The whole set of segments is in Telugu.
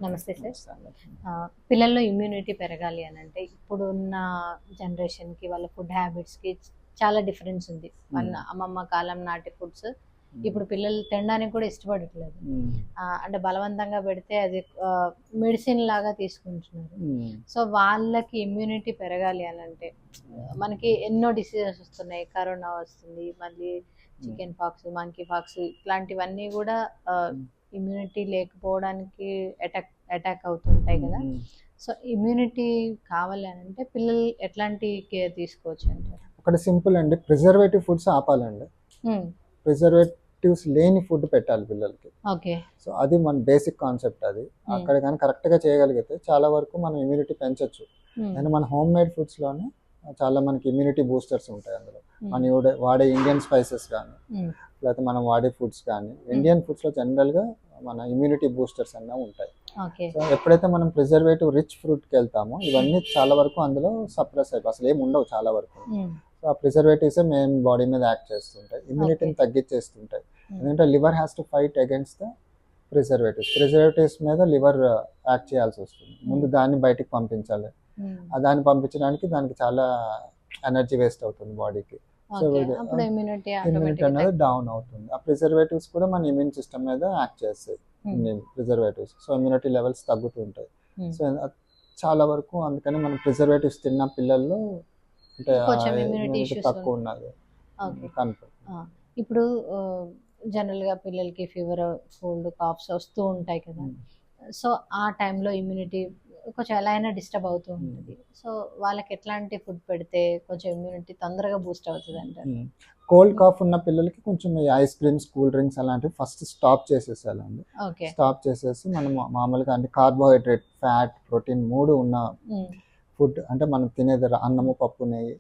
నమస్తే సార్. పిల్లల్లో ఇమ్యూనిటీ పెరగాలి అని అంటే ఇప్పుడున్న జనరేషన్‌కి వాళ్ళ ఫుడ్ హ్యాబిట్స్‌కి చాలా డిఫరెన్స్ ఉంది. మన అమ్మమ్మ కాలం నాటి ఫుడ్స్ ఇప్పుడు పిల్లలు తినడానికి కూడా ఇష్టపడట్లేదు. అంటే బలవంతంగా పెడితే అది మెడిసిన్ లాగా తీసుకుంటున్నారు. సో వాళ్ళకి ఇమ్యూనిటీ పెరగాలి అని అంటే మనకి ఎన్నో డిసీజెస్ వస్తున్నాయి. కరోనా వస్తుంది, మళ్ళీ చికెన్ పాక్స్, మంకీ పాక్స్ ఇట్లాంటివన్నీ కూడా ఇమ్యూనిటీ లేకపోవడానికి అటాక్ అవుతుంటాయి కదా. సో ఇమ్యూనిటీ కావాలి అని అంటే పిల్లలు ఎట్లాంటి కేర్ తీసుకోవచ్చు అంటారు? ఒకటి సింపుల్ అండి, ప్రిజర్వేటివ్ ఫుడ్స్ ఆపాలండి. ప్రిజర్వేటివ్స్ లేని ఫుడ్ పెట్టాలి పిల్లలకి. ఓకే. సో అది మన బేసిక్ కాన్సెప్ట్. అది అక్కడ కానీ కరెక్ట్గా చేయగలిగితే చాలా వరకు మనం ఇమ్యూనిటీ పెంచవచ్చు. అండ్ మన హోమ్ మేడ్ ఫుడ్స్లోనే చాలా మనకి ఇమ్యూనిటీ బూస్టర్స్ ఉంటాయి. అందులో మనం వాడే ఇండియన్ స్పైసెస్ కానీ లేకపోతే మనం వాడే ఫుడ్స్ కానీ ఇండియన్ ఫుడ్స్లో జనరల్గా మన ఇమ్యూనిటీ బూస్టర్స్ అన్నీ ఉంటాయి. సో ఎప్పుడైతే మనం ప్రిజర్వేటివ్ రిచ్ ఫ్రూట్కి వెళ్తామో ఇవన్నీ చాలా వరకు అందులో సప్రెస్ అయిపోయి అసలు ఏమి ఉండవు చాలా వరకు. సో ఆ ప్రిజర్వేటివ్సే మెయిన్ బాడీ మీద యాక్ట్ చేస్తుంటాయి, ఇమ్యూనిటీని తగ్గించేస్తుంటాయి. ఎందుకంటే liver has to fight against the preservatives మీద లివర్ యాక్ట్ చేయాల్సి వస్తుంది. ముందు దాన్ని బయటికి పంపించాలి. దాన్ని పంపించడానికి దానికి చాలా ఎనర్జీ వేస్ట్ అవుతుంది బాడీకి. సో ఇమ్యూనిటీ అనేది డౌన్ అవుతుంది. ఆ ప్రిజర్వేటివ్స్ కూడా మన ఇమ్యూన్ సిస్టమ్ మీద యాక్ట్ చేస్తాయి ప్రిజర్వేటివ్స్. సో ఇమ్యూనిటీ లెవెల్స్ తగ్గుతుంటాయి. సో చాలా వరకు అందుకని మనం ప్రిజర్వేటివ్స్ తిన్న పిల్లల్లో అంటే తక్కువ ఉన్నది కనపడుతుంది. ఇప్పుడు జనరల్ గా పిల్లలకి ఫీవర్, కోల్డ్, కాఫ్స్ వస్తూ ఉంటాయి కదా. సో ఆ టైంలో ఇమ్యూనిటీ కొంచెం ఎలా అయినా డిస్టర్బ్ అవుతూ ఉంటుంది. సో వాళ్ళకి ఎట్లాంటి ఫుడ్ పెడితే కొంచెం ఇమ్యూనిటీ తొందరగా బూస్ట్ అవుతుంది అంటారు? కోల్డ్ కాఫ్ ఉన్న పిల్లలకి కొంచెం ఐస్ క్రీమ్స్, కూల్ డ్రింక్స్ అలాంటివి ఫస్ట్ స్టాప్ చేసేసాలండి. స్టాప్ చేసేసి మనం మామూలుగా అంటే కార్బోహైడ్రేట్, ఫ్యాట్, ప్రోటీన్ 3 ఉన్న ఫుడ్ అంటే మనం తినేది అన్నము, పప్పు, నెయ్యి,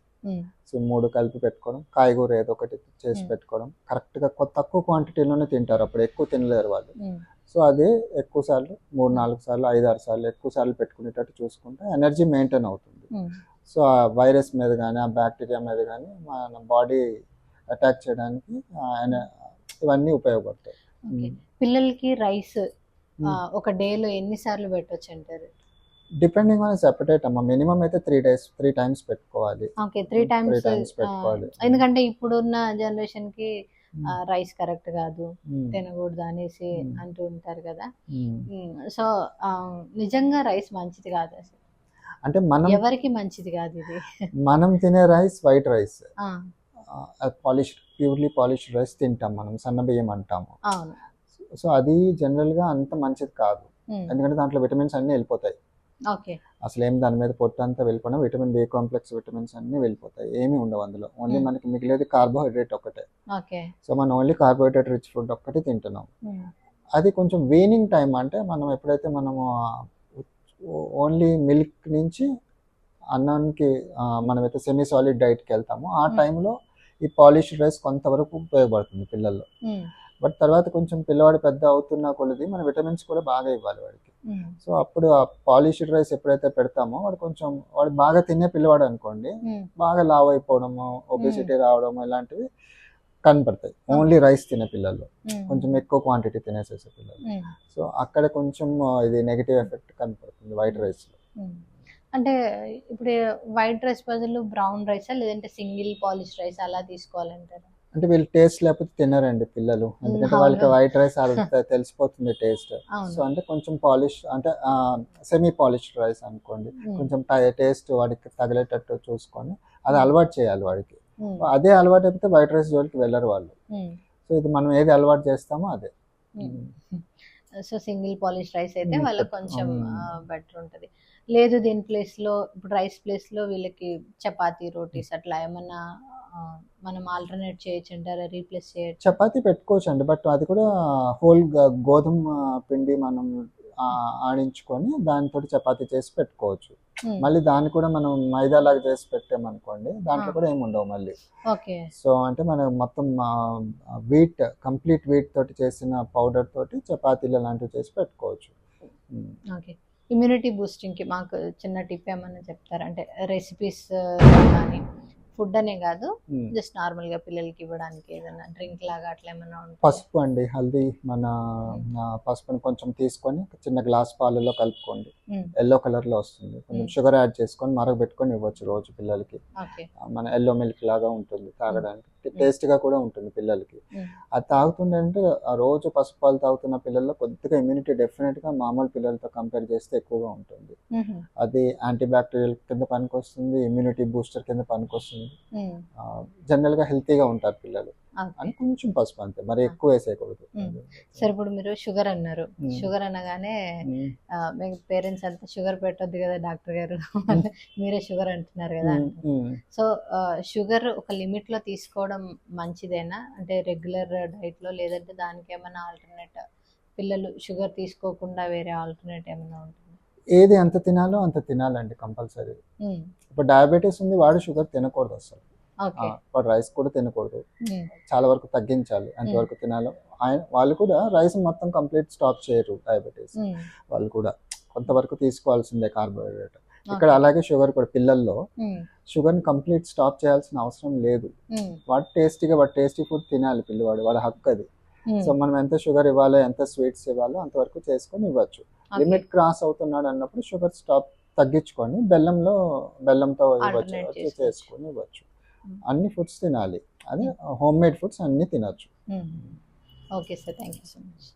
సో 3 కలిపి పెట్టుకోవడం. కాయగూర ఏదో ఒకటి చేసి పెట్టుకోవడం. కరెక్ట్గా తక్కువ క్వాంటిటీలోనే తింటారు, అప్పుడు ఎక్కువ తినలేరు వాళ్ళు. సో అది ఎక్కువ సార్లు 3-4 సార్లు 5-6 సార్లు ఎక్కువ సార్లు పెట్టుకునేటట్టు చూసుకుంటే ఎనర్జీ మెయింటైన్ అవుతుంది. సో ఆ వైరస్ మీద కానీ ఆ బ్యాక్టీరియా మీద కానీ మన బాడీ అటాక్ చేయడానికి ఇవన్నీ ఉపయోగపడతాయి. పిల్లలకి రైస్ ఒక డేలో ఎన్నిసార్లు పెట్టొచ్చు అంటారు? డిపెండింగ్ ఆన్ అపెటైట్ అమ్మా. మినిమం అయితే 3 టైమ్స్ పెట్టుకోవాలి. ఓకే, 3 టైమ్స్ పెట్టుకోవాలి. ఎందుకంటే ఇప్పుడున్న జనరేషన్ కి రైస్ కరెక్ట్ కాదు, తినకూడదు అనేసి అంటూ ఉంటారు కదా. సో నిజంగా రైస్ మంచిది కాదు అసలు, అంటే మనం ఎవరికి మంచిది కాదు ఇది. మనం తినే rice white rice, purely polished rice తింటాం మనం, సన్న బియ్యం అంటాము. సో అది జనరల్గా అంత మంచిది కాదు. ఎందుకంటే దాంట్లో విటమిన్స్ అన్నీ వెళ్ళిపోతాయి. అసలు ఏం దాని మీద పొట్టు అంతా వెళ్ళిపోయినా విటమిన్ బి కాంప్లెక్స్ విటమిన్స్ అన్ని వెళ్ళిపోతాయి, ఏమి ఉండవు అందులో. ఓన్లీ మనకి మిగిలేది కార్బోహైడ్రేట్ ఒకటే. సో మనం ఓన్లీ కార్బోహైడ్రేట్ రిచ్ ఫుడ్ ఒక్కటి తింటున్నాం. అది కొంచెం వీనింగ్ టైం, అంటే మనం ఎప్పుడైతే మనము ఓన్లీ మిల్క్ నుంచి అన్నానికి మనమైతే సెమీ సాలిడ్ డైట్కి వెళ్తామో ఆ టైంలో ఈ పాలిష్డ్ రైస్ కొంతవరకు ఉపయోగపడుతుంది పిల్లల్లో. బట్ తర్వాత కొంచెం పిల్లవాడు పెద్ద అవుతున్న కొలది మన విటమిన్స్ కూడా బాగా ఇవ్వాలి వాడికి. సో అప్పుడు ఆ పాలిష్డ్ రైస్ ఎప్పుడైతే పెడతామో వాడు బాగా తినే పిల్లవాడు అనుకోండి, బాగా లావ్ అయిపోవడము, ఒబేసిటీ రావడము ఇలాంటివి కనపడతాయి ఓన్లీ రైస్ తినే పిల్లల్లో, కొంచెం ఎక్కువ క్వాంటిటీ తినేసేసే పిల్లలు. సో అక్కడ కొంచెం ఇది నెగిటివ్ ఎఫెక్ట్ కనపడుతుంది వైట్ రైస్ లో. అంటే ఇప్పుడు వైట్ రైస్ బదులు బ్రౌన్ రైసా లేదంటే సింగిల్ పాలిష్ రైస్ అలా తీసుకోవాలంటారు? అంటే వీళ్ళు టేస్ట్ లేకపోతే తినరండి పిల్లలు, ఎందుకంటే వాళ్ళకి వైట్ రైస్ తెలిసిపోతుంది టేస్ట్. సో అంటే కొంచెం పాలిష్ అంటే సెమీ పాలిష్డ్ రైస్ అనుకోండి, కొంచెం టేస్ట్ వాడికి తగిలేటట్టు చూసుకొని అది అలవాటు చేయాలి వాడికి. అదే అలవాటు అయిపోతే వైట్ రైస్ జోలికి వెళ్ళరు వాళ్ళు. సో ఇది మనం ఏది అలవాటు చేస్తామో అదే. సో సింగిల్ పాలిష్ రైస్ అయితే వాళ్ళకి కొంచెం బెటర్ ఉంటుంది. లేదు దీని ప్లేస్లో ఇప్పుడు రైస్ ప్లేస్లో వీళ్ళకి చపాతీ, రోటీస్ అట్లా ఏమన్నా మనం ఆల్టర్నేట్ చేయొచ్చు అంటారా? రీప్లేస్ చేయొచ్చు? చపాతీ పెట్టుకోవచ్చు అండి, బట్ అది కూడా హోల్ గోధుమ పిండి మనం ఆడించుకొని దానితో చపాతీ చేసి పెట్టుకోవచ్చు. మళ్ళీ దాన్ని కూడా మనం మైదా లాగా చేసి పెట్టామనుకోండి, దాంట్లో కూడా ఏమి ఉండవు మళ్ళీ. సో అంటే మనం మొత్తం కంప్లీట్ వీట్ తోటి చేసిన పౌడర్ తోటి చపాతీలు లాంటివి చేసి పెట్టుకోవచ్చు. ఓకే, ఇమ్యూనిటీ బూస్టింగ్కి మాకు చిన్న టిప్ ఏమన్నా చెప్తారా? అంటే రెసిపీస్ కానీ ఫుడ్ అనే కాదు, ఉమ్. జస్ట్ నార్మల్ గా పిల్లలకి ఇవ్వడానికి ఏదైనా డ్రింక్ లాగా అట్లా ఏమైనా ఉంటుంది? పసుపు అండి, హల్దీ, మన పసుపుని కొంచెం తీసుకొని చిన్న గ్లాస్ పాలలో కలుపుకోండి, ఎల్లో కలర్ లో వస్తుంది. కొంచెం షుగర్ యాడ్ చేసుకొని మరగబెట్టుకొని ఇవ్వచ్చు రోజు పిల్లలకి. ఓకే. మన ఎల్లో మిల్క్ లాగా ఉంటుంది తాగడానికి, టేస్ట్ గా కూడా ఉంటుంది పిల్లలకి. అది తాగుతుంటే ఆ రోజు పసుపు పాలు తాగుతున్న పిల్లల్లో కొద్దిగా ఇమ్యూనిటీ డెఫినెట్ గా మామూలు పిల్లలతో కంపేర్ చేస్తే ఎక్కువగా ఉంటుంది. అది యాంటీ బ్యాక్టీరియల్ కింద పనికొస్తుంది, ఇమ్యూనిటీ బూస్టర్ కింద పనికొస్తుంది. జనరల్ గా హెల్తీగా ఉంటారు పిల్లలు అని కొంచెం పసుపు, అంతే, మరి ఎక్కువ వేసేయకూడదు. సరే, ఇప్పుడు మీరు షుగర్ అన్నారు. షుగర్ అనగానే మీ పేరెంట్స్ అంతా షుగర్ పెట్టొద్దు కదా డాక్టర్ గారు, మీరే షుగర్ అంటున్నారు కదా. సో షుగర్ ఒక లిమిట్ లో తీసుకోవడం మంచిదేనా, అంటే రెగ్యులర్ డైట్ లో, లేదంటే దానికి ఏమైనా ఆల్టర్నేట్, పిల్లలు షుగర్ తీసుకోకుండా వేరే ఆల్టర్నేట్ ఏమైనా ఉంటుంది? ఏది ఎంత తినాలో అంత తినాలండి కంపల్సరీ. ఇప్పుడు డయాబెటీస్ ఉంది, వాడు షుగర్ తినకూడదు అసలు. వాడు రైస్ కూడా తినకూడదు, చాలా వరకు తగ్గించాలి ఎంతవరకు తినాలో. వాళ్ళు కూడా రైస్ మొత్తం కంప్లీట్ స్టాప్ చేయరు, డయాబెటీస్ వాళ్ళు కూడా కొంతవరకు తీసుకోవాల్సిందే కార్బోహైడ్రేట్. ఇక్కడ అలాగే షుగర్ కూడా పిల్లల్లో షుగర్ని కంప్లీట్ స్టాప్ చేయాల్సిన అవసరం లేదు. వాడు టేస్టీ ఫుడ్ తినాలి పిల్లవాడు, వాడి హక్కు అది. సో మనం ఎంత షుగర్ ఇవ్వాలో, ఎంత స్వీట్స్ ఇవ్వాలో అంతవరకు చేసుకొని ఇవ్వచ్చు. లిమిట్ క్రాస్ అవుతున్నాడు అన్నప్పుడు షుగర్ స్టాప్ తగ్గించుకొని బెల్లంతో ఇవ్వచ్చు, చేసుకొని ఇవ్వచ్చు. అన్ని ఫుడ్స్ తినాలి, అదే హోమ్ మేడ్ ఫుడ్స్ అన్ని తినచ్చు. Okay sir, thank you so much.